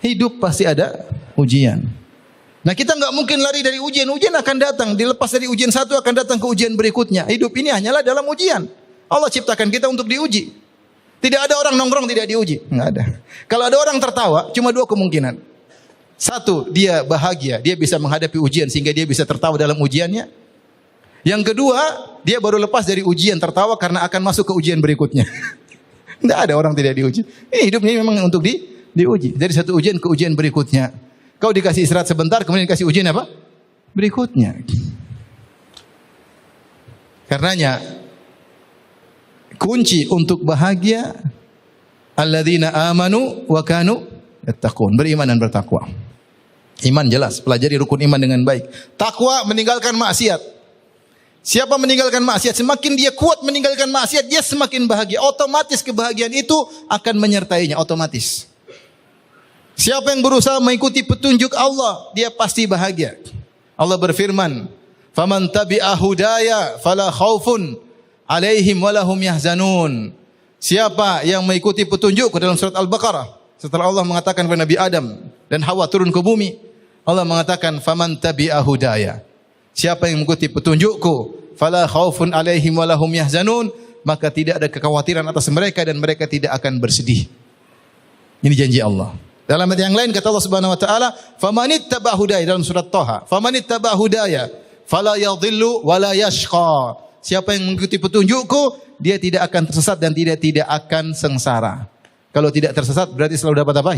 Hidup pasti ada ujian. Nah, kita nggak mungkin lari dari ujian. Ujian akan datang. Dilepas dari ujian satu akan datang ke ujian berikutnya. Hidup ini hanyalah dalam ujian. Allah ciptakan kita untuk diuji. Tidak ada orang nongkrong tidak diuji. Nggak ada. Kalau ada orang tertawa, cuma dua kemungkinan. Satu, dia bahagia. Dia bisa menghadapi ujian sehingga dia bisa tertawa dalam ujiannya. Yang kedua, dia baru lepas dari ujian tertawa karena akan masuk ke ujian berikutnya. Tidak ada orang tidak diuji. Ini hidup ini memang untuk diuji. Dari satu ujian ke ujian berikutnya. Kau dikasih istirahat sebentar, kemudian dikasih ujian apa? Berikutnya. Karenanya, kunci untuk bahagia, alladzina amanu wa kanu yattaqun. Beriman dan bertakwa. Iman jelas, pelajari rukun iman dengan baik. Takwa meninggalkan maksiat. Siapa meninggalkan maksiat, semakin dia kuat meninggalkan maksiat, dia semakin bahagia. Otomatis kebahagiaan itu akan menyertainya, otomatis. Siapa yang berusaha mengikuti petunjuk Allah, dia pasti bahagia. Allah berfirman, "Faman tabi'a hudaya fala khaufun 'alaihim wa lahum yahzanun." Siapa yang mengikuti petunjukku dalam surat Al-Baqarah, setelah Allah mengatakan kepada Nabi Adam dan Hawa turun ke bumi, Allah mengatakan, "Faman tabi'a hudaya." Siapa yang mengikuti petunjukku, fala khaufun 'alaihim wa lahum yahzanun, maka tidak ada kekhawatiran atas mereka dan mereka tidak akan bersedih. Ini janji Allah. Dalam ayat yang lain kata Allah Subhanahu wa taala, "Famanittaba hudaya" dalam surat Thaha, "Famanittaba hudaya fala yadhillu wa la yashqa." Siapa yang mengikuti petunjukku, dia tidak akan tersesat dan tidak akan sengsara. Kalau tidak tersesat berarti selalu dapat apa?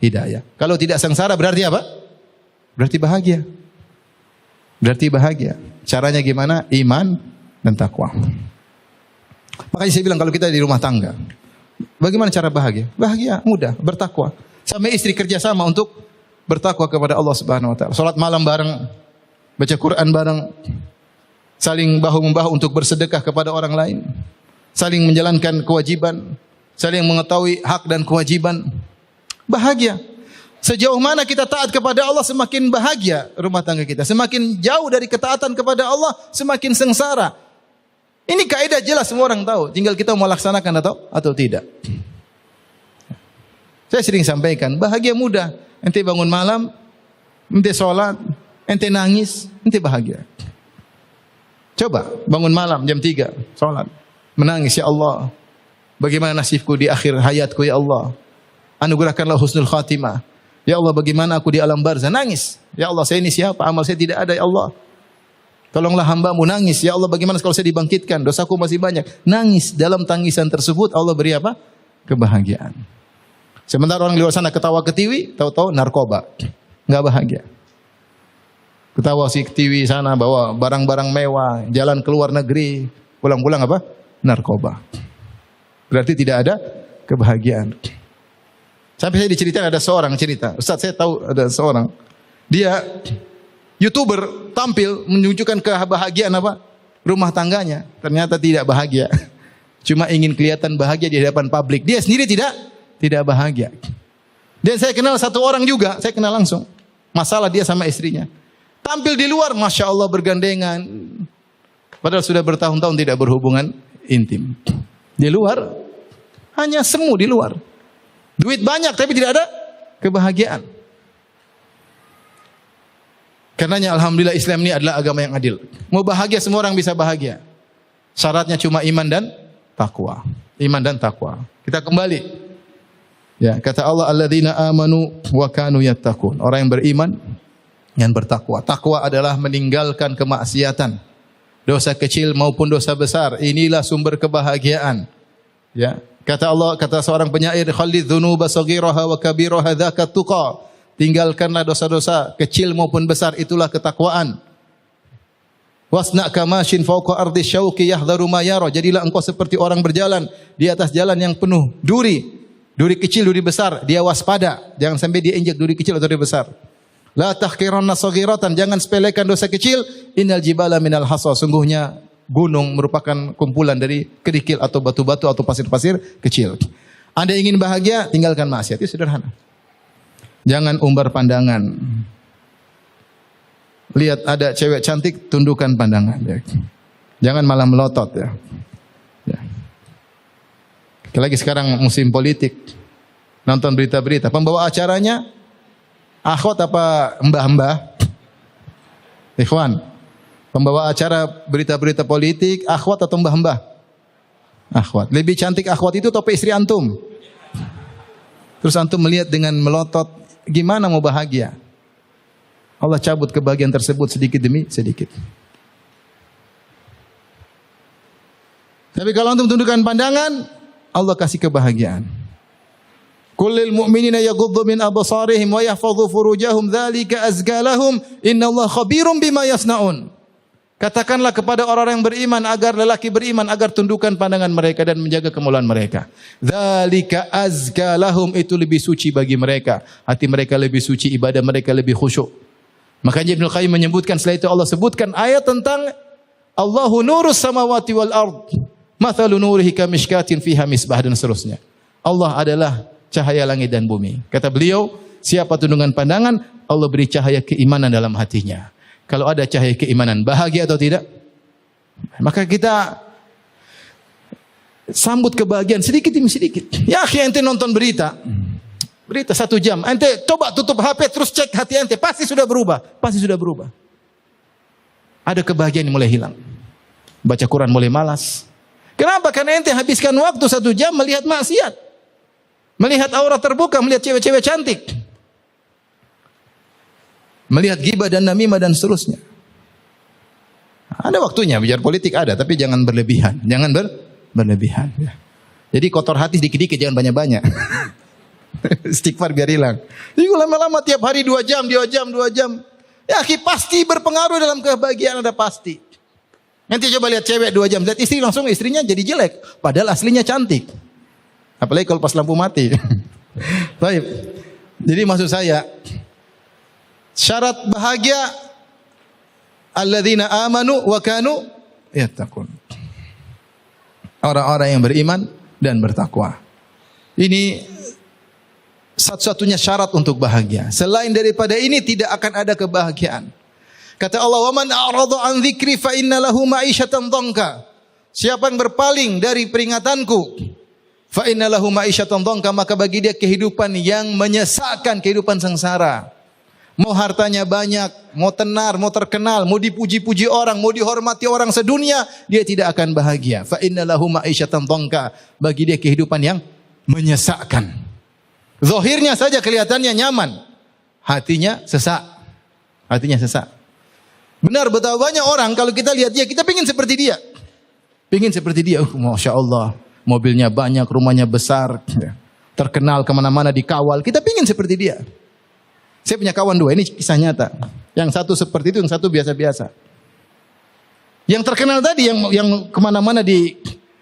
Hidayah. Kalau tidak sengsara berarti apa? Berarti bahagia. Berarti bahagia. Caranya gimana? Iman dan takwa. Makanya saya bilang kalau kita di rumah tangga, bagaimana cara bahagia? Bahagia mudah, bertakwa. Sama istri kerja sama untuk bertakwa kepada Allah Subhanahu wa taala. Salat malam bareng, baca Quran bareng, saling bahu-membahu untuk bersedekah kepada orang lain, saling menjalankan kewajiban, saling mengetahui hak dan kewajiban. Bahagia. Sejauh mana kita taat kepada Allah, semakin bahagia rumah tangga kita. Semakin jauh dari ketaatan kepada Allah, semakin sengsara. Ini kaidah jelas, semua orang tahu. Tinggal kita mau laksanakan atau tidak. Saya sering sampaikan, bahagia mudah. Ente bangun malam, ente sholat, ente nangis, ente bahagia. Coba bangun malam jam 3, sholat, menangis, ya Allah, bagaimana nasibku di akhir hayatku, ya Allah. Anugerahkanlah husnul khatimah. Ya Allah, bagaimana aku di alam barzah, nangis. Ya Allah, saya ini siapa? Amal saya tidak ada, ya Allah. Tolonglah hambamu, nangis. Ya Allah, bagaimana kalau saya dibangkitkan? Dosaku masih banyak. Nangis. Dalam tangisan tersebut Allah beri apa? Kebahagiaan. Sementara orang di luar sana ketawa ketiwi, tahu-tahu narkoba. Enggak bahagia. Ketawa si ketiwi sana bawa barang-barang mewah, jalan ke luar negeri, pulang-pulang apa? Narkoba. Berarti tidak ada kebahagiaan. Sampai saya diceritain ada seorang cerita. Ustaz, saya tahu ada seorang. Dia YouTuber tampil menunjukkan kebahagiaan apa? Rumah tangganya. Ternyata tidak bahagia. Cuma ingin kelihatan bahagia di hadapan publik. Dia sendiri tidak bahagia. Dan saya kenal satu orang juga, saya kenal langsung. Masalah dia sama istrinya. Tampil di luar, Masya Allah bergandengan. Padahal sudah bertahun-tahun tidak berhubungan intim. Di luar, hanya semu di luar. Duit banyak tapi tidak ada kebahagiaan. Karenanya alhamdulillah Islam ini adalah agama yang adil. Mau bahagia semua orang bisa bahagia. Syaratnya cuma iman dan takwa. Iman dan takwa. Kita kembali. Ya, kata Allah, alladzina amanu wa kanu yattaqun. Orang yang beriman yang bertakwa. Takwa adalah meninggalkan kemaksiatan. Dosa kecil maupun dosa besar. Inilah sumber kebahagiaan. Ya. Kata Allah, kata seorang penyair, khallidz dzunuba saghiraha wa kabiraha dzaka tuqa. Tinggalkanlah dosa-dosa kecil maupun besar, itulah ketakwaan. Wasna kamashin fawqa ardi syauqi yahdharu ma yara. Jadilah engkau seperti orang berjalan di atas jalan yang penuh duri. Duri kecil, duri besar, dia waspada. Jangan sampai dia injak duri kecil atau duri besar. La tahqiranna saghiratan, jangan sepelekan dosa kecil. Innal jibala minal hasa, sungguhnya gunung merupakan kumpulan dari kerikil atau batu-batu atau pasir-pasir kecil. Anda ingin bahagia, tinggalkan maksiat. Itu sederhana. Jangan umbar pandangan. Lihat ada cewek cantik, tundukkan pandangan. Jangan malah melotot ya. Lagi sekarang musim politik. Nonton berita-berita. Pembawa acaranya akhwat apa mbah-mbah? Ikhwan. Pembawa acara berita-berita politik, akhwat atau mbah-mbah? Akhwat. Lebih cantik akhwat itu atau istri antum? Terus antum melihat dengan melotot, gimana mau bahagia? Allah cabut kebahagiaan tersebut sedikit demi sedikit. Tapi kalau antum tundukkan pandangan, Allah kasih kebahagiaan. Kullil mu'minina yaghuddu min absarihim wa yahfadhu furujahum dzalika azka lahum innallaha khabirum bima yasnaun. Katakanlah kepada orang-orang yang beriman agar lelaki beriman agar tundukkan pandangan mereka dan menjaga kemuliaan mereka. Dzalika azka lahum, itu lebih suci bagi mereka. Hati mereka lebih suci, ibadah mereka lebih khusyuk. Makanya Ibnu Qayyim menyebutkan setelah itu Allah sebutkan ayat tentang Allahu nurus samawati wal ard. Mathalu nurihi kamishkatin fiha misbah dan seterusnya. Allah adalah cahaya langit dan bumi. Kata beliau, siapa tundungan pandangan, Allah beri cahaya keimanan dalam hatinya. Kalau ada cahaya keimanan, bahagia atau tidak? Maka kita sambut kebahagiaan sedikit demi sedikit. Ya akhi, ente nonton berita 1 jam, ente coba tutup HP terus cek hati ente, pasti sudah berubah. Pasti sudah berubah. Ada kebahagiaan yang mulai hilang. Baca Quran mulai malas. Kenapa? Karena ente habiskan waktu 1 jam melihat maksiat. Melihat aurat terbuka, melihat cewek-cewek cantik. Melihat ghibah dan namimah dan seterusnya. Ada waktunya bicara politik ada, tapi jangan berlebihan. Jangan berlebihan. Ya. Jadi kotor hati dikit-dikit, jangan banyak-banyak. Istighfar biar hilang. Jadi lama-lama tiap hari 2 jam. Ya akhi, pasti berpengaruh dalam kebahagiaan Anda pasti. Nanti coba lihat cewek 2 jam, lihat istri langsung istrinya jadi jelek. Padahal aslinya cantik. Apalagi kalau pas lampu mati. Baik. Jadi maksud saya, syarat bahagia alladzina amanu wa kanu yattaqun. Orang-orang yang beriman dan bertakwa. Ini satu-satunya syarat untuk bahagia. Selain daripada ini tidak akan ada kebahagiaan. Kata Allah, "Wa man a'rada an dzikri fa inna lahu ma'isyatan dhanka." Siapa yang berpaling dari peringatanku, fa inna lahu ma'isyatan dhanka, maka bagi dia kehidupan yang menyesakkan, kehidupan sengsara. Mau hartanya banyak, mau tenar, mau terkenal, mau dipuji-puji orang, mau dihormati orang sedunia, dia tidak akan bahagia. Fa inna lahu ma'isyatan dhanka, bagi dia kehidupan yang menyesakkan. Zahirnya saja kelihatannya nyaman, hatinya sesak. Hatinya sesak. Benar, betapa banyak orang kalau kita lihat dia, kita pingin seperti dia. Pingin seperti dia, Masya Allah. Mobilnya banyak, rumahnya besar, terkenal kemana-mana dikawal. Kita pingin seperti dia. Saya punya kawan 2, ini kisah nyata. Yang satu seperti itu, yang satu biasa-biasa. Yang terkenal tadi, yang kemana-mana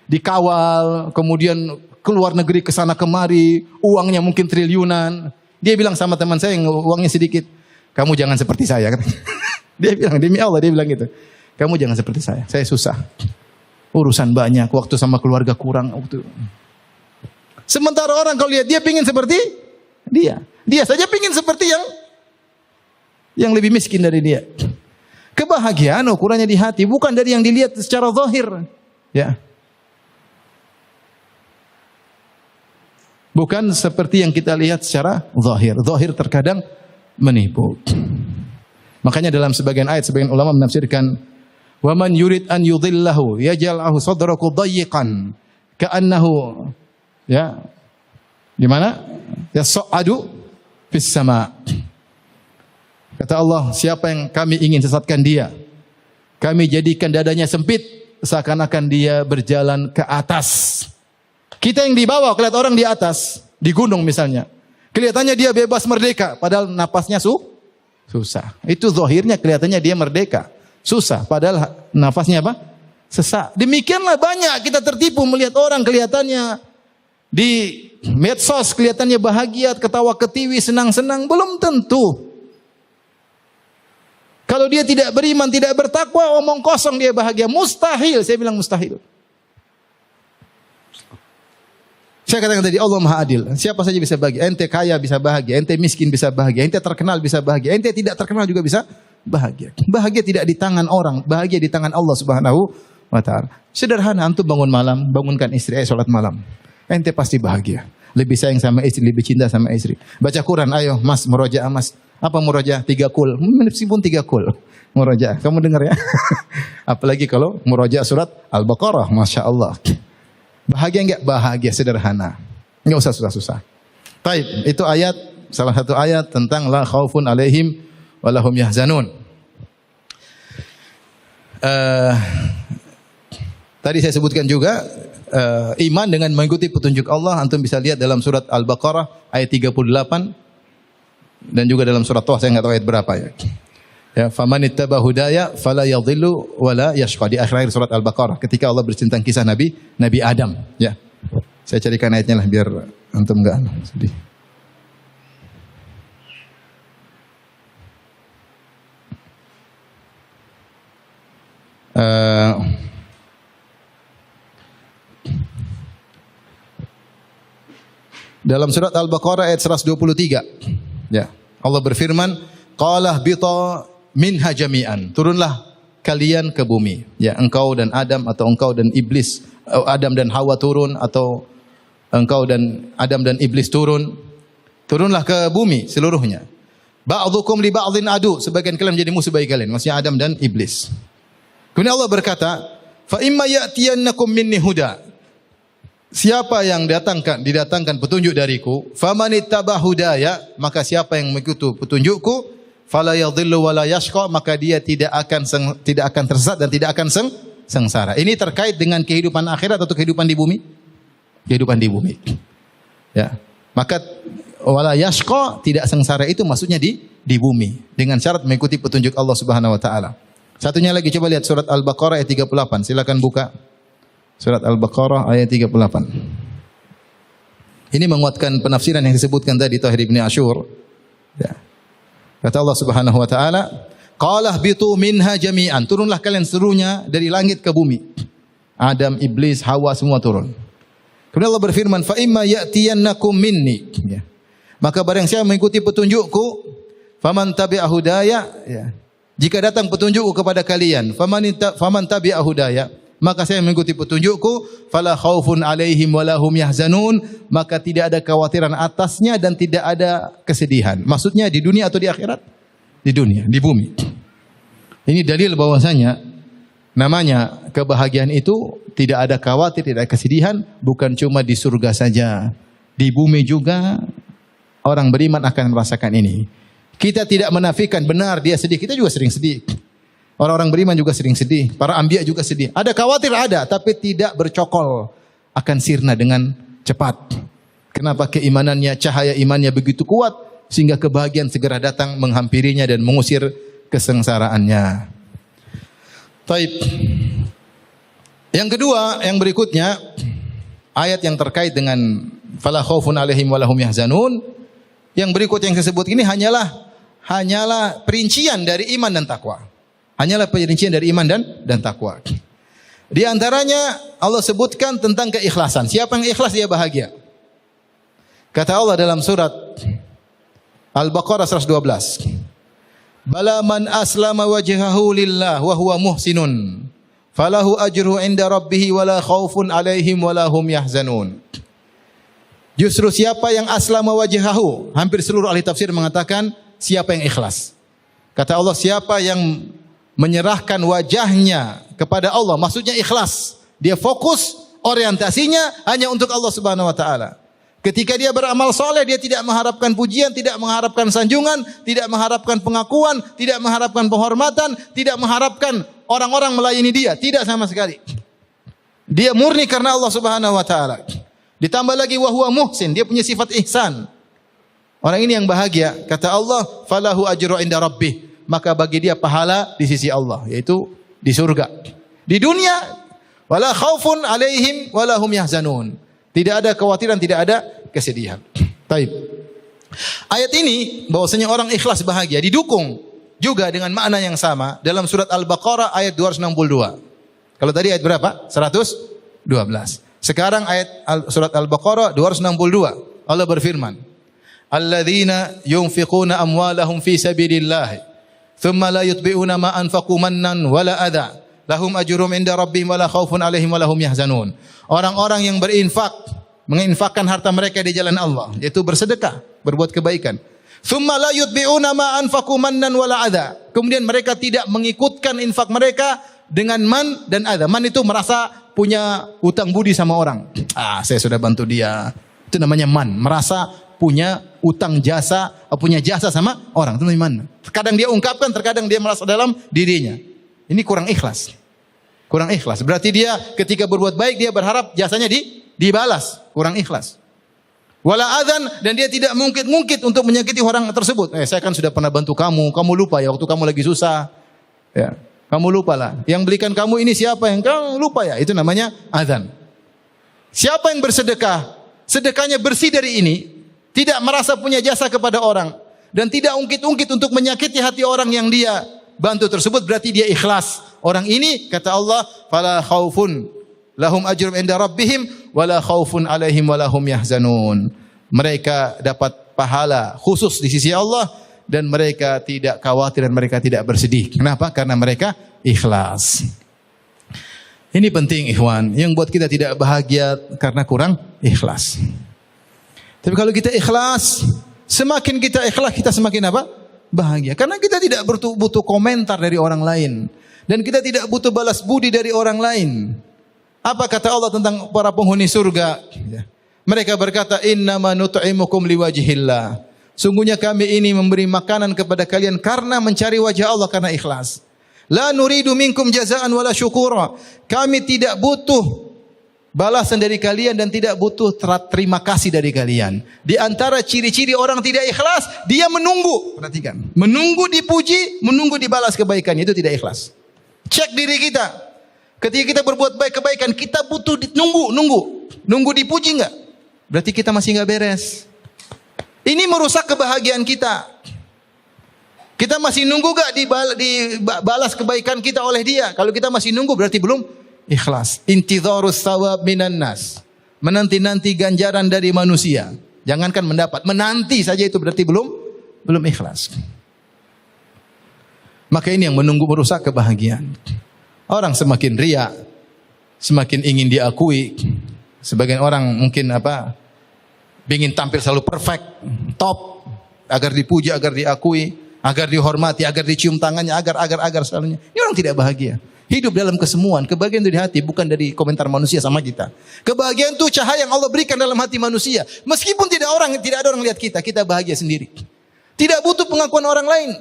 dikawal, kemudian keluar negeri kesana kemari, uangnya mungkin triliunan. Dia bilang sama teman saya yang uangnya sedikit, kamu jangan seperti saya. Dia bilang, demi Allah dia bilang gitu. Kamu jangan seperti saya susah. Urusan banyak, waktu sama keluarga kurang. Sementara orang kalau lihat dia pingin seperti dia. Dia saja pingin seperti yang lebih miskin dari dia. Kebahagiaan ukurannya di hati, bukan dari yang dilihat secara zahir. Ya. Bukan seperti yang kita lihat secara zahir. Zahir terkadang menipu. Makanya dalam sebagian ayat, sebagian ulama menafsirkan, wa man yurid an yudhillahu yaj'alhu sadrahu dayyiqan ka'annahu, ya, gimana? Yas'adu fis sama. Kata Allah, siapa yang kami ingin sesatkan dia, kami jadikan dadanya sempit seakan-akan dia berjalan ke atas. Kita yang di bawah kelihatan orang di atas, di gunung misalnya. Kelihatannya dia bebas merdeka, padahal napasnya susah. Itu zahirnya kelihatannya dia merdeka. Susah, padahal nafasnya apa? Sesak. Demikianlah banyak kita tertipu melihat orang kelihatannya di medsos kelihatannya bahagia, ketawa ketiwi, senang-senang, belum tentu. Kalau dia tidak beriman, tidak bertakwa, omong kosong dia bahagia. Mustahil, saya bilang mustahil. Saya katakan tadi Allah Maha Adil. Siapa saja bisa bahagia. Ente kaya bisa bahagia, ente miskin bisa bahagia, ente terkenal bisa bahagia, ente tidak terkenal juga bisa bahagia. Bahagia tidak di tangan orang, bahagia di tangan Allah Subhanahu wa taala. Sederhana, antum bangun malam, bangunkan istri, sholat malam. Ente pasti bahagia. Lebih sayang sama istri, lebih cinta sama istri. Baca Quran, ayo mas, murojaah mas. Apa murojaah? 3 kul. Meskipun 3 kul. Murojaah, kamu dengar ya? Apalagi kalau murojaah surat Al-Baqarah, Masya Allah. Bahagia enggak? Bahagia, sederhana. Enggak usah susah-susah. Taib, itu ayat, salah satu ayat tentang la khaufun alaihim walahum yahzanun. Tadi saya sebutkan juga iman dengan mengikuti petunjuk Allah. Antum bisa lihat dalam surat Al-Baqarah ayat 38 dan juga dalam surat Toh, saya enggak tahu ayat berapa ya. Ya, faman ittaba hudaya fala yadhillu wala yashqa, di akhir surat Al-Baqarah ketika Allah bercerita kisah Nabi Adam, ya. Saya carikan ayatnya lah biar antum enggak sedih. Dalam surat Al-Baqarah ayat 123, ya, Allah berfirman, qala bita minha jami'an, turunlah kalian ke bumi, ya, engkau dan Adam atau engkau dan iblis, Adam dan Hawa turun, atau engkau dan Adam dan iblis turunlah ke bumi seluruhnya. Ba'dhukum li ba'dhin adu, sebagian kalian menjadi musuh bagi kalian, maksudnya Adam dan iblis. Kemudian Allah berkata, fa imma ya'tiyannakum minni huda, siapa yang didatangkan petunjuk dariku, famanittaba hudaya, maka siapa yang mengikuti petunjukku, fala yadhillu wala yashqa, maka dia tidak akan tersesat dan tidak akan sengsara. Ini terkait dengan kehidupan akhirat atau kehidupan di bumi? Kehidupan di bumi. Ya. Maka wala yashqa, tidak sengsara, itu maksudnya di bumi dengan syarat mengikuti petunjuk Allah Subhanahu wa taala. Satunya lagi, coba lihat surat Al-Baqarah ayat 38. Silakan buka. Surat Al-Baqarah ayat 38. Ini menguatkan penafsiran yang disebutkan tadi Tahir Ibn Ashur. Ya. Kata Allah Subhanahu wa taala, qala bitu minha jami'an, turunlah kalian seluruhnya dari langit ke bumi. Adam, iblis, Hawa semua turun. Kemudian Allah berfirman, fa imma ya'tiyannakum minni, ya. Maka barang siapa mengikuti petunjukku, faman tabi'a hudaya, ya. Jika datang petunjukku kepada kalian, faman tabi'a hudaya, maka saya mengikuti petunjukku, fala khaufun alaihim walahum yahzanun, maka tidak ada kekhawatiran atasnya dan tidak ada kesedihan. Maksudnya di dunia atau di akhirat? Di dunia, di bumi. Ini dalil bahwasanya namanya kebahagiaan itu tidak ada khawatir, tidak ada kesedihan, bukan cuma di surga saja. Di bumi juga orang beriman akan merasakan ini. Kita tidak menafikan benar dia sedih, kita juga sering sedih. Orang-orang beriman juga sering sedih, para anbiya juga sedih. Ada khawatir, ada, tapi tidak bercokol, akan sirna dengan cepat. Kenapa? Keimanannya, cahaya imannya begitu kuat sehingga kebahagiaan segera datang menghampirinya dan mengusir kesengsaraannya. Taib. Yang kedua, yang berikutnya, ayat yang terkait dengan fala khaufun alaihim walahum yahzanun. Yang berikut yang saya sebut ini hanyalah perincian dari iman dan takwa. Hanyalah perincian dari iman dan takwa. Di antaranya Allah sebutkan tentang keikhlasan. Siapa yang ikhlas dia bahagia. Kata Allah dalam surat Al-Baqarah 112. Bala man aslama wajhahu lillah wa huwa muhsinun falahu ajruhu inda rabbih wala khaufun alaihim wala hum yahzanun. Justru siapa yang aslama wajhahu, hampir seluruh ahli tafsir mengatakan siapa yang ikhlas. Kata Allah, siapa yang menyerahkan wajahnya kepada Allah, maksudnya ikhlas. Dia fokus, orientasinya hanya untuk Allah Subhanahu wa taala. Ketika dia beramal soleh, dia tidak mengharapkan pujian, tidak mengharapkan sanjungan, tidak mengharapkan pengakuan, tidak mengharapkan penghormatan, tidak mengharapkan orang-orang melayani dia, tidak sama sekali. Dia murni karena Allah Subhanahu wa taala. Ditambah lagi wa huwa muhsin, dia punya sifat ihsan. Orang ini yang bahagia. Kata Allah, falahu ajru inda rabbih, maka bagi dia pahala di sisi Allah, yaitu di surga. Di dunia, wala khaufun alaihim wala hum yahzanun. Tidak ada kekhawatiran, tidak ada kesedihan. Taib. Ayat ini bahwasanya orang ikhlas bahagia didukung juga dengan makna yang sama dalam surat Al-Baqarah ayat 262. Kalau tadi ayat berapa? 112. Sekarang ayat surat Al-Baqarah 262. Allah berfirman, alladzina yunfiquna amwalahum fi sabilillah thumma la yutbi'una ma anfaqu mannan wala adha lahum ajrum inda rabbihim wala khaufun alaihim wala hum yahzanun. Orang-orang yang berinfak menginfakkan harta mereka di jalan Allah, yaitu bersedekah, berbuat kebaikan. Tsumma la yutbi'una ma anfaqu mannan wala adza. Kemudian mereka tidak mengikutkan infak mereka dengan man dan adza. Man itu merasa punya utang budi sama orang. Saya sudah bantu dia. Itu namanya man, merasa punya utang jasa, punya jasa sama orang. Itu namanya man. Terkadang dia ungkapkan, terkadang dia merasa dalam dirinya. Ini kurang ikhlas. Kurang ikhlas. Berarti dia ketika berbuat baik dia berharap jasanya dibalas. Kurang ikhlas. Wala adzan, dan dia tidak mungkit-mungkit untuk menyakiti orang tersebut. Saya kan sudah pernah bantu kamu lupa ya waktu kamu lagi susah. Ya, kamu lupa lah. Yang belikan kamu ini siapa, yang kamu lupa ya. Itu namanya adzan. Siapa yang bersedekah, sedekahnya bersih dari ini, tidak merasa punya jasa kepada orang dan tidak ungkit-ungkit untuk menyakiti hati orang yang dia bantu tersebut, berarti dia ikhlas. Orang ini kata Allah, fala khaufun lahum ajrum inda rabbihim wala khaufun alaihim wala hum yahzanun. Mereka dapat pahala khusus di sisi Allah dan mereka tidak khawatir dan mereka tidak bersedih. Kenapa? Karena mereka ikhlas. Ini penting ikhwan, yang buat kita tidak bahagia karena kurang ikhlas. Tapi kalau kita ikhlas, semakin kita ikhlas kita semakin apa? Bahagia. Karena kita tidak butuh komentar dari orang lain. Dan kita tidak butuh balas budi dari orang lain. Apa kata Allah tentang para penghuni surga? Mereka berkata, innama nut'imukum liwajhillah. Sungguhnya kami ini memberi makanan kepada kalian karena mencari wajah Allah, karena ikhlas. La nuridu minkum jazaan wala syukura. Kami tidak butuh balasan dari kalian dan tidak butuh terima kasih dari kalian. Di antara ciri-ciri orang tidak ikhlas, dia menunggu. Perhatikan, menunggu dipuji, menunggu dibalas kebaikan, itu tidak ikhlas. Cek diri kita. Ketika kita berbuat baik kebaikan, kita butuh nunggu dipuji enggak? Berarti kita masih enggak beres. Ini merusak kebahagiaan kita. Kita masih nunggu enggak dibalas kebaikan kita oleh dia? Kalau kita masih nunggu berarti belum ikhlas. Intidharus thawab minan nas. Menanti-nanti ganjaran dari manusia. Jangankan mendapat, menanti saja itu berarti belum ikhlas. Maka ini yang menunggu merusak kebahagiaan. Orang semakin riya, semakin ingin diakui. Sebagian orang mungkin ingin tampil selalu perfect, top, agar dipuji, agar diakui, agar dihormati, agar dicium tangannya, agar selalunya. Ini orang tidak bahagia. Hidup dalam kesemuan, kebahagiaan itu di hati, bukan dari komentar manusia sama kita. Kebahagiaan itu cahaya yang Allah berikan dalam hati manusia. Meskipun tidak ada orang lihat kita bahagia sendiri. Tidak butuh pengakuan orang lain.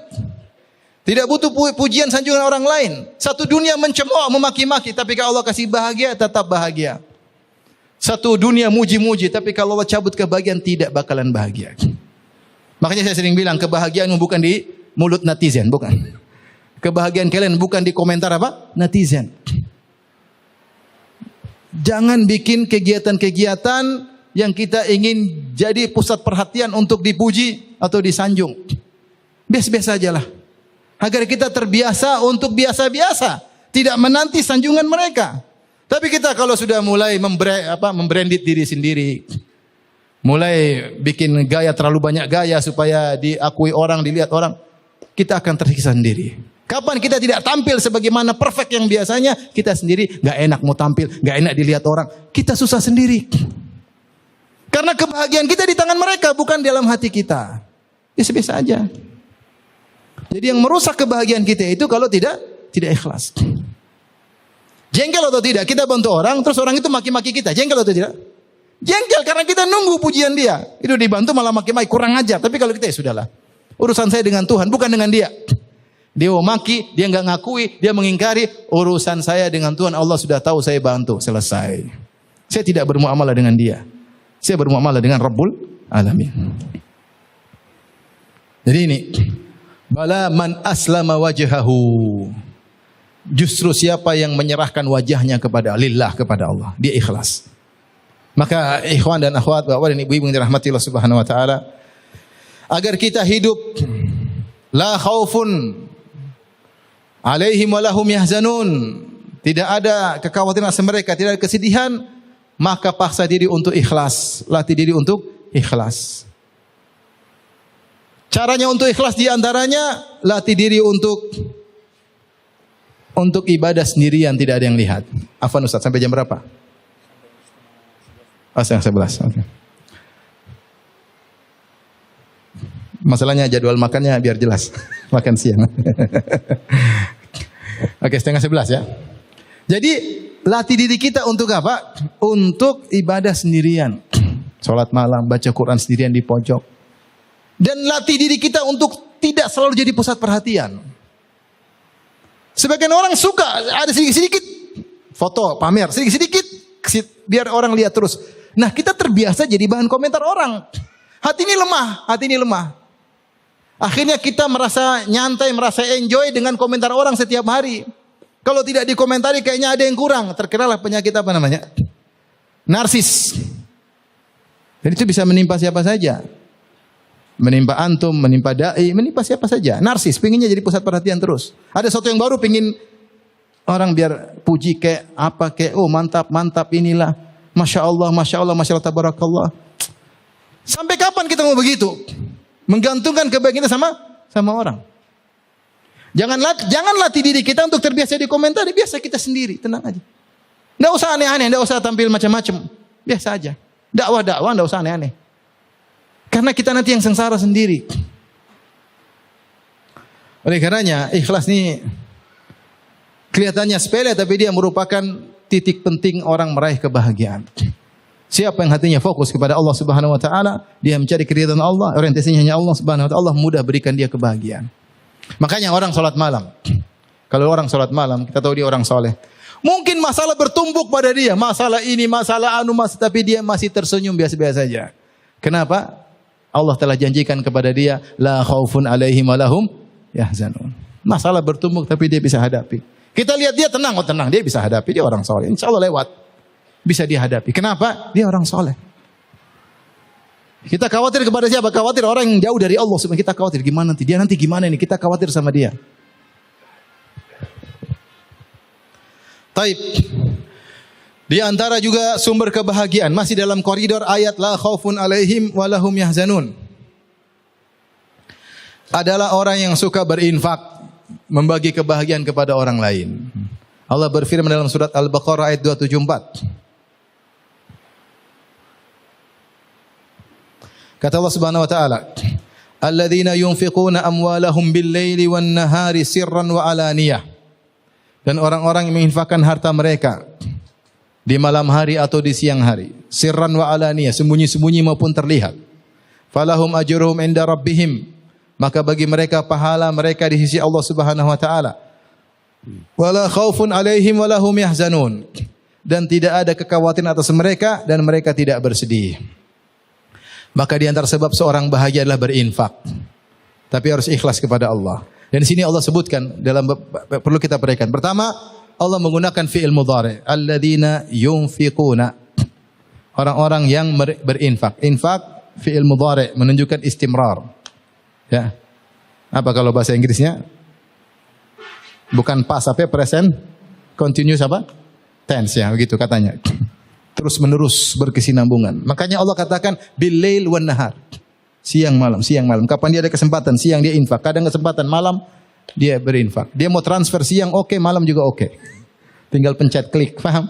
Tidak butuh pujian sanjungan orang lain. Satu dunia mencemooh, memaki-maki, tapi kalau Allah kasih bahagia, tetap bahagia. Satu dunia muji-muji, tapi kalau Allah cabut kebahagiaan, tidak bakalan bahagia. Makanya saya sering bilang, kebahagiaan bukan di mulut netizen, bukan. Kebahagiaan kalian bukan di komentar netizen. Jangan bikin kegiatan-kegiatan yang kita ingin jadi pusat perhatian untuk dipuji atau disanjung. Biasa-biasa aja lah. Agar kita terbiasa untuk biasa-biasa, tidak menanti sanjungan mereka. Tapi kita kalau sudah mulai membranded diri sendiri, mulai bikin gaya, terlalu banyak gaya supaya diakui orang, dilihat orang, kita akan tersiksa sendiri. Kapan kita tidak tampil sebagaimana perfect yang biasanya, kita sendiri gak enak mau tampil, gak enak dilihat orang, kita susah sendiri. Karena kebahagiaan kita di tangan mereka, bukan dalam hati kita. Biasa-biasa aja. Jadi yang merusak kebahagiaan kita itu kalau tidak ikhlas. Jengkel atau tidak? Kita bantu orang, terus orang itu maki-maki kita. Jengkel atau tidak? Jengkel karena kita nunggu pujian dia. Itu dibantu malah maki-maki, kurang ajar. Tapi kalau kita ya sudahlah. Urusan saya dengan Tuhan, bukan dengan dia. Dia mau maki, dia nggak ngakui, dia mengingkari. Urusan saya dengan Tuhan, Allah sudah tahu saya bantu. Selesai. Saya tidak bermuamalah dengan dia. Saya bermuamalah dengan Rabbul Alamin. Jadi ini. Bala man aslama wajhahu. Justru siapa yang menyerahkan wajahnya kepada lillah, kepada Allah, dia ikhlas. Maka ikhwan dan akhwat, bapak dan ibu-ibu yang dirahmati Allah Subhanahu wa taala, agar kita hidup la khaufun alaihim wa lahum yahzanun, tidak ada kekhawatiran atas mereka, tidak ada kesedihan, maka paksa diri untuk ikhlas, latih diri untuk ikhlas. Caranya untuk ikhlas diantaranya latih diri untuk ibadah sendirian, tidak ada yang lihat. Afwan Ustaz, sampai jam berapa? Oh, setengah 11. Oke. Masalahnya jadwal makannya biar jelas. Makan siang. Oke, setengah 11 ya. Jadi latih diri kita untuk apa? Untuk ibadah sendirian. Salat malam, baca Quran sendirian di pojok. Dan latih diri kita untuk tidak selalu jadi pusat perhatian. Sebagian orang suka ada sedikit-sedikit foto, pamer, sedikit-sedikit biar orang lihat terus. Nah, kita terbiasa jadi bahan komentar orang. Hati ini lemah. Akhirnya kita merasa nyantai, merasa enjoy dengan komentar orang setiap hari. Kalau tidak dikomentari kayaknya ada yang kurang. Terkenalah penyakit apa namanya? Narsis. Dan itu bisa menimpa siapa saja. Menimpa antum, menimpa dai, menimpa siapa saja. Narsis, pengennya jadi pusat perhatian terus. Ada sesuatu yang baru, pengen orang biar puji kayak apa, kayak oh mantap inilah. Masya Allah, tabarakallah. Sampai kapan kita mau begitu? Menggantungkan kebaikan kita sama orang. Jangan latih diri kita untuk terbiasa dikomentari, biasa kita sendiri, tenang aja. Enggak usah aneh-aneh, enggak usah tampil macam-macam. Biasa aja. Dakwah enggak usah aneh-aneh. Karena kita nanti yang sengsara sendiri. Oleh karenanya, ikhlas ini kelihatannya sepele tapi dia merupakan titik penting orang meraih kebahagiaan. Siapa yang hatinya fokus kepada Allah Subhanahu wa taala, dia mencari keridhaan Allah, orientasinya hanya Allah Subhanahu wa taala, Allah mudah berikan dia kebahagiaan. Makanya orang salat malam. Kalau orang salat malam, kita tahu dia orang soleh. Mungkin masalah bertumbuk pada dia, masalah ini, masalah tapi dia masih tersenyum biasa-biasa saja. Kenapa? Allah telah janjikan kepada dia, la khaufun alaihim walahum yahzanun. Masalah bertumbuk tapi dia bisa hadapi. Kita lihat dia tenang, dia bisa hadapi, dia orang soleh. Insya Allah lewat. Bisa dihadapi. Kenapa? Dia orang soleh. Kita khawatir kepada siapa? Khawatir orang yang jauh dari Allah. Kita khawatir gimana nanti? Dia nanti gimana ini? Kita khawatir sama dia. Taib. Di antara juga sumber kebahagiaan masih dalam koridor ayat la khaufun alaihim walahum yahzanun. Adalah orang yang suka berinfak, membagi kebahagiaan kepada orang lain. Allah berfirman dalam surat Al-Baqarah ayat 274. Kata Allah Subhanahu wa taala, "Alladzina yunfiquna amwalahum bil-laili wan-nahari sirran wa alaniyah." Dan orang-orang yang menginfakkan harta mereka di malam hari atau di siang hari, sirran wa alaniyah, sembunyi-sembunyi maupun terlihat. Falahum ajruhum inda rabbihim, maka bagi mereka pahala mereka di sisi Allah Subhanahu wa taala. Wala khaufun alaihim wala hum yahzanun, dan tidak ada kekhawatiran atas mereka dan mereka tidak bersedih. Maka di antara sebab seorang bahagia adalah berinfak. Tapi harus ikhlas kepada Allah. Dan di sini Allah sebutkan dalam perlu kita perhatikan. Pertama, Allah menggunakan fi'il mudhari, alladzina yunfiquna. Orang-orang yang berinfak. Infak fi'il mudhari menunjukkan istimrar. Ya. Apa kalau bahasa Inggrisnya? Bukan past apa present continuous apa? Tense ya, begitu katanya. Terus menerus berkesinambungan. Makanya Allah katakan bil-lail wan nahar. Siang malam. Kapan dia ada kesempatan? Siang dia infak. Kadang kesempatan malam dia berinfak. Dia mau transfer siang oke, malam juga oke. Tinggal pencet klik, paham?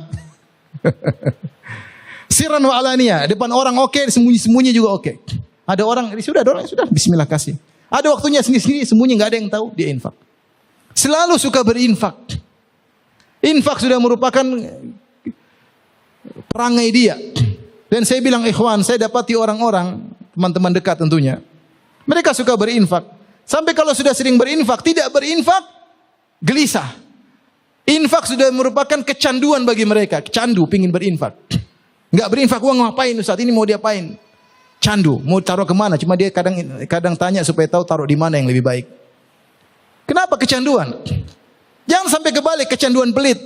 Sirran wa alaniya, depan orang oke, sembunyi-sembunyi juga oke. Ada orang sudah bismillah kasih. Ada waktunya sendiri-sendiri sembunyi enggak ada yang tahu, dia infak. Selalu suka berinfak. Infak sudah merupakan perangai dia. Dan saya bilang ikhwan, saya dapati orang-orang, teman-teman dekat tentunya, mereka suka berinfak. Sampai kalau sudah sering berinfak, tidak berinfak, gelisah. Infak sudah merupakan kecanduan bagi mereka. Candu, pingin berinfak. Enggak berinfak, uang ngapain Ustaz? Ini mau diapain? Candu, mau taruh kemana? Cuma dia kadang tanya supaya tahu taruh di mana yang lebih baik. Kenapa kecanduan? Jangan sampai kebalik, kecanduan pelit.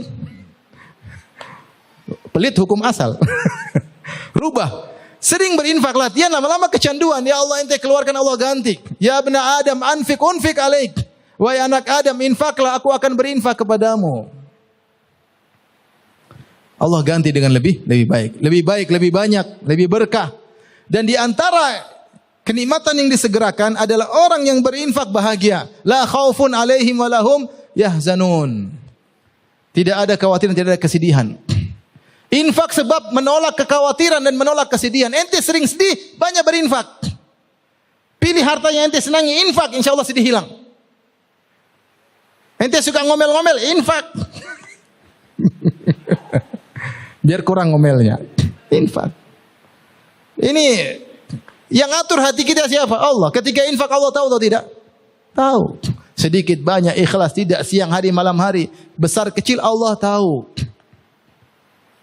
Pelit hukum asal. Rubah. Sering berinfak, latihan, lama-lama kecanduan. Ya Allah ente keluarkan, Allah ganti. Ya bena Adam unfik alaik. Wahai anak Adam, infaklah, aku akan berinfak kepadamu. Allah ganti dengan lebih baik. Lebih baik, lebih banyak, lebih berkah. Dan di antara kenikmatan yang disegerakan adalah orang yang berinfak bahagia. La khaufun alaihim walahum yahzanun. Tidak ada kekhawatiran, tidak ada kesedihan. Infak sebab menolak kekhawatiran dan menolak kesedihan. Ente sering sedih, banyak berinfak. Pilih harta yang ente senangi, infak, insya Allah sedih hilang. Ente suka ngomel-ngomel, infak. Biar kurang ngomelnya. Infak. Ini yang atur hati kita siapa? Allah. Ketika infak Allah tahu atau tidak? Tahu. Sedikit banyak ikhlas tidak, siang hari malam hari, besar kecil Allah tahu.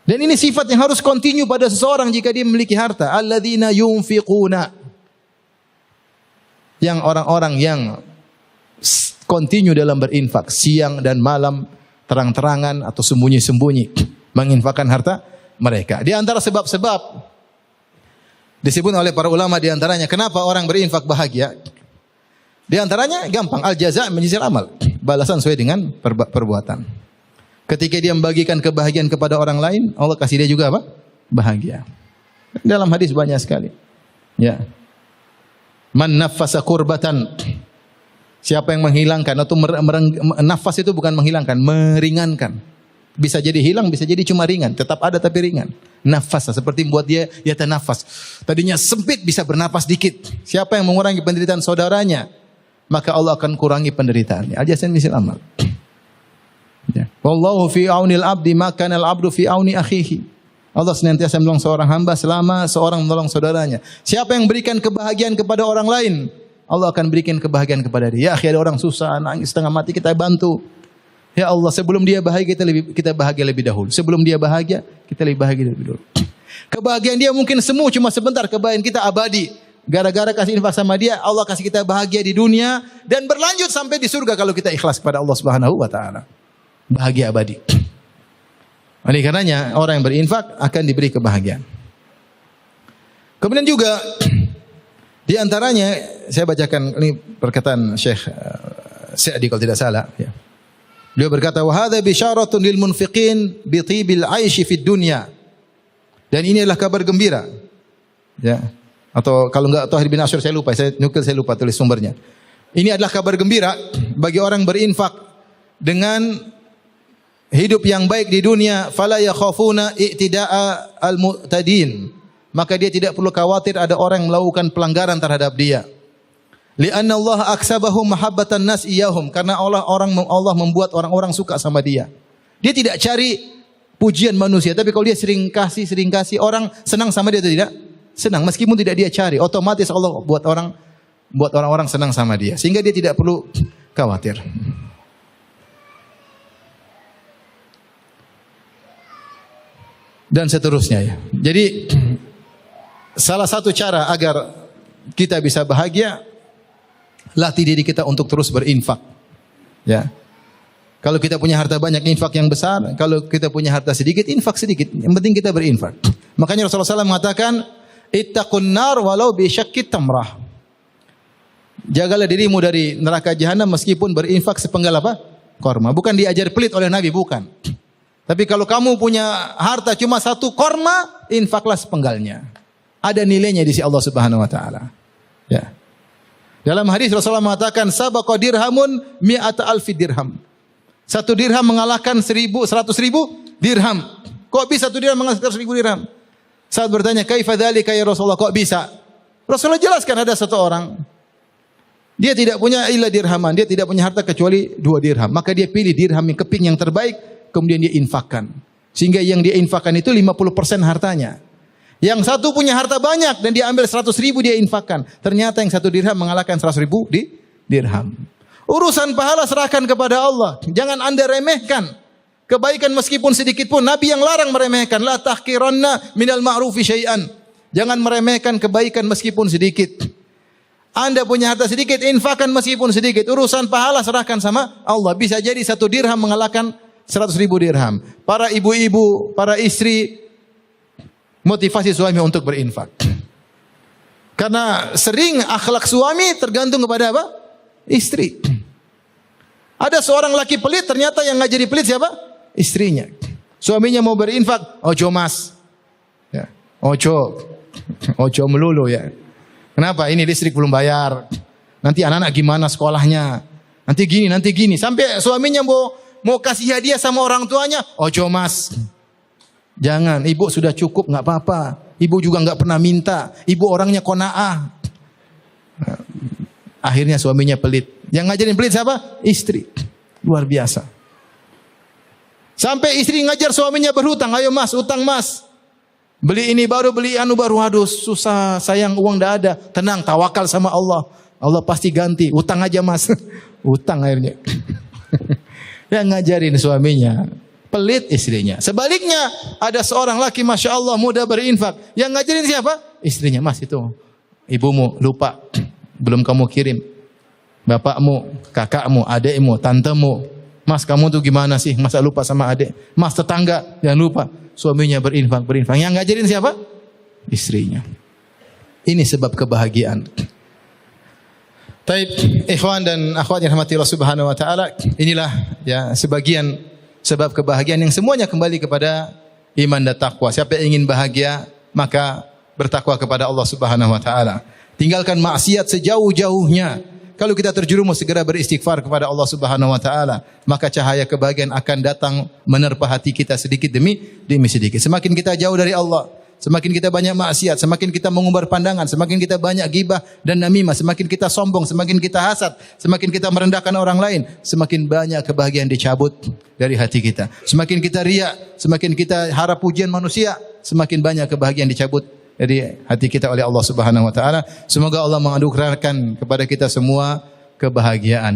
Dan ini sifat yang harus continue pada seseorang jika dia memiliki harta. Alladzina yunfiquna. Yang orang-orang yang continue dalam berinfak siang dan malam, terang-terangan atau sembunyi-sembunyi menginfakkan harta mereka. Di antara sebab-sebab disebut oleh para ulama di antaranya kenapa orang berinfak bahagia? Di antaranya gampang, al jaza' min jinsil amal. Balasan sesuai dengan perbuatan. Ketika dia membagikan kebahagiaan kepada orang lain, Allah kasih dia juga apa? Bahagia. Dalam hadis banyak sekali. Ya. Man naffasa kurbatan. Siapa yang menghilangkan atau nafas itu bukan menghilangkan, meringankan. Bisa jadi hilang, bisa jadi cuma ringan, tetap ada tapi ringan. Nafas seperti membuat dia nafas. Tadinya sempit bisa bernapas dikit. Siapa yang mengurangi penderitaan saudaranya, maka Allah akan kurangi penderitaannya. Al-jazaa misil amal. Ya. Wallahu fi aunil abdi ma kana al-abdu fi auni akhihi. Allah senantiasa menolong seorang hamba selama seorang menolong saudaranya. Siapa yang berikan kebahagiaan kepada orang lain, Allah akan berikan kebahagiaan kepada dia. Ya, akhi, ada orang susah, nangis setengah mati, kita bantu. Ya Allah, sebelum dia bahagia kita bahagia lebih dahulu. Sebelum dia bahagia, kita lebih bahagia lebih dahulu. Kebahagiaan dia mungkin semu cuma sebentar, kebahagiaan kita abadi. Gara-gara kasih infak sama dia, Allah kasih kita bahagia di dunia dan berlanjut sampai di surga kalau kita ikhlas kepada Allah Subhanahu wa taala. Bahagia abadi. Oleh karenanya orang yang berinfak akan diberi kebahagiaan. Kemudian juga di antaranya saya bacakan ini perkataan Syekh Sa'di kalau tidak salah, ya. Beliau berkata, "Wa hadza bisyaratun lil munfiqin bi tibil 'aishi fid dunya." Dan ini adalah kabar gembira. Ya. Atau kalau enggak Thahir bin Asyur saya lupa, saya lupa tulis sumbernya. Ini adalah kabar gembira bagi orang berinfak dengan hidup yang baik di dunia, fala yakhafuna i'tida'a al-mu'tadin. Maka dia tidak perlu khawatir ada orang yang melakukan pelanggaran terhadap dia. Li'anna Allah aksabahu mahabbatan nas iyahum, karena Allah membuat orang-orang suka sama dia. Dia tidak cari pujian manusia, tapi kalau dia sering kasih orang senang sama dia atau tidak? Senang meskipun tidak dia cari, otomatis Allah buat orang-orang senang sama dia, sehingga dia tidak perlu khawatir. Dan seterusnya ya. Jadi salah satu cara agar kita bisa bahagia, latih diri kita untuk terus berinfak. Ya. Kalau kita punya harta banyak, infak yang besar. Kalau kita punya harta sedikit, infak sedikit. Yang penting kita berinfak. Makanya Rasulullah SAW mengatakan, ittaqun nar walau bi syaqqit tamrah. Jagalah dirimu dari neraka jahanam meskipun berinfak sepenggal apa? Korma. Bukan diajar pelit oleh Nabi, bukan. Tapi kalau kamu punya harta cuma satu korma, infaklah sepenggalnya. Ada nilainya di sisi Allah Subhanahu wa taala. Ya. Dalam hadis Rasulullah mengatakan sabaqa dirhamun mi'ata alfi dirham. Satu dirham mengalahkan 100.000 dirham. Kok bisa satu dirham mengalahkan 100.000 dirham? Saat bertanya, "Kaifa dzalika ya Rasulullah?" Kok bisa? Rasulullah jelaskan ada satu orang. Dia tidak punya illa dirhaman, dia tidak punya harta kecuali 2 dirham. Maka dia pilih dirham yang keping yang terbaik, kemudian dia infakkan. Sehingga yang dia infakkan itu 50% hartanya. Yang satu punya harta banyak dan dia ambil 100.000 dia infakkan. Ternyata yang satu dirham mengalahkan 100.000 dirham. Urusan pahala serahkan kepada Allah. Jangan Anda remehkan kebaikan meskipun sedikit pun. Nabi yang larang meremehkan. La tahqiranna minal ma'rufi syai'an. Jangan meremehkan kebaikan meskipun sedikit. Anda punya harta sedikit, infakkan meskipun sedikit. Urusan pahala serahkan sama Allah. Bisa jadi satu dirham mengalahkan 100.000 dirham. Para ibu-ibu, para istri, motivasi suami untuk berinfak. Karena sering akhlak suami tergantung kepada apa? Istri. Ada seorang laki pelit, ternyata yang ngajari pelit siapa? Istrinya. Suaminya mau berinfak, ojo mas. Ya. Ojo melulu ya. Kenapa? Ini listrik belum bayar. Nanti anak-anak gimana sekolahnya? Nanti gini. Sampai suaminya mau kasih hadiah sama orang tuanya, ojo mas. Jangan, ibu sudah cukup, nggak apa-apa. Ibu juga nggak pernah minta. Ibu orangnya qanaah. Akhirnya suaminya pelit. Yang ngajarin pelit siapa? Istri. Luar biasa. Sampai istri ngajar suaminya berhutang. Ayo mas, utang mas. Beli ini baru, beli anu baru. Aduh susah, sayang uang dah ada. Tenang, tawakal sama Allah. Allah pasti ganti. Utang aja mas. Utang akhirnya. Yang ngajarin suaminya. Pelit istrinya. Sebaliknya, ada seorang laki Masya Allah mudah berinfak. Yang ngajarin siapa? Istrinya. Mas itu, ibumu lupa. Belum kamu kirim. Bapakmu, kakakmu, adekmu, tantemu. Mas kamu tuh gimana sih? Masa lupa sama adik? Mas tetangga, jangan lupa. Suaminya berinfak. Yang ngajarin siapa? Istrinya. Ini sebab kebahagiaan. Taib, ikhwan dan akhwat yang rahmati Allah Subhanahu wa taala, inilah ya sebagian sebab kebahagiaan yang semuanya kembali kepada iman dan takwa. Siapa yang ingin bahagia, maka bertakwa kepada Allah Subhanahu wa taala. Tinggalkan maksiat sejauh-jauhnya. Kalau kita terjerumus, segera beristighfar kepada Allah Subhanahu wa taala, maka cahaya kebahagiaan akan datang menerpa hati kita sedikit demi sedikit. Semakin kita jauh dari Allah, semakin kita banyak maksiat, semakin kita mengumbar pandangan, semakin kita banyak gibah dan namimah, semakin kita sombong, semakin kita hasad, semakin kita merendahkan orang lain, semakin banyak kebahagiaan dicabut dari hati kita. Semakin kita riya, semakin kita harap pujian manusia, semakin banyak kebahagiaan dicabut dari hati kita oleh Allah Subhanahu wa taala. Semoga Allah menganugerahkan kepada kita semua kebahagiaan.